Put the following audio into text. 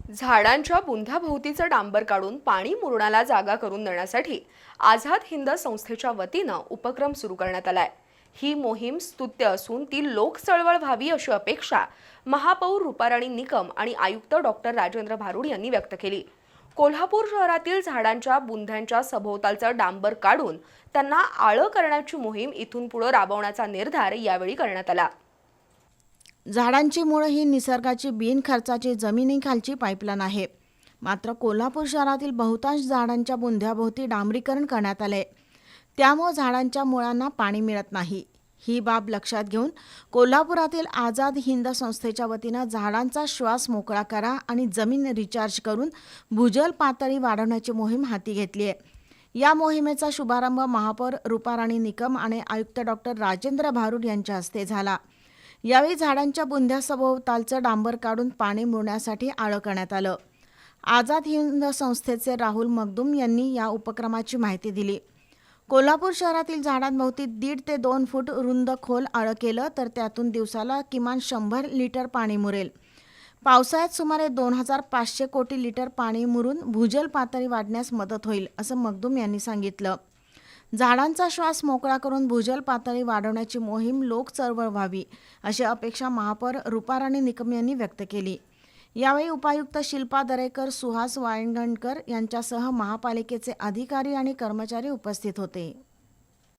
झाडांच्या बुंध्याभोवतीचं डांबर काढून पाणी मुरणाला जागा करून देण्यासाठी आझाद हिंद संस्थेच्या वतीनं उपक्रम सुरू करण्यात आलाय। ही मोहीम स्तुत्य असून ती लोक चळवळ व्हावी अशी अपेक्षा महापौर रूपाराणी निकम आणि आयुक्त डॉक्टर राजेंद्र भारुड यांनी व्यक्त केली। कोल्हापूर शहरातील झाडांच्या बुंध्यांच्या सभोवतालचं डांबर काढून त्यांना आळं करण्याची मोहीम इथून पुढे राबवण्याचा निर्धार यावेळी करण्यात आला। झाडांची मुळं ही निसर्गाची बिनखर्चाची जमिनीखालची पाईपलाईन आहे। मात्र कोल्हापूर शहरातील बहुतांश झाडांच्या बुंध्याभोवती डांबरीकरण करण्यात आले, त्यामुळे झाडांच्या मुळांना पाणी मिळत नाही। ही बाब लक्षात घेऊन कोल्हापुरातील आझाद हिंद संस्थेच्या वतीनं झाडांचा श्वास मोकळा करा आणि जमीन रिचार्ज करून भूजल पातळी वाढवण्याची मोहीम हाती घेतली आहे। या मोहिमेचा शुभारंभ महापौर रूपाराणी निकम आणि आयुक्त डॉक्टर राजेंद्र भारुड यांच्या हस्ते झाला। यावेळी झाडांच्या बुंध्यासभोवतालचं डांबर काढून पाणी मुरण्यासाठी आळं करण्यात आलं। आझाद हिंद संस्थेचे राहुल मगदूम यांनी या उपक्रमाची माहिती दिली। कोल्हापूर शहरातील झाडांभोवती 1.5 ते 2 फूट रुंद खोल आळं केलं तर त्यातून दिवसाला किमान 100 लिटर पाणी मुरेल। पावसाळ्यात सुमारे 2500 कोटी लिटर पाणी मुरून भूजल पातळी वाढण्यास मदत होईल, असं मगदूम यांनी सांगितलं। झाडांचा श्वास मोकळा करून भूजल पातळी वाढवण्याची मोहीम लोक चळवळ व्हावी अशी अपेक्षा महापौर रूपाराणी निकम यांनी व्यक्त केली। यावेळी उपायुक्त शिल्पा दरेकर, सुहास वायंगणकर यांच्यासह महापालिकेचे अधिकारी आणि कर्मचारी उपस्थित होते।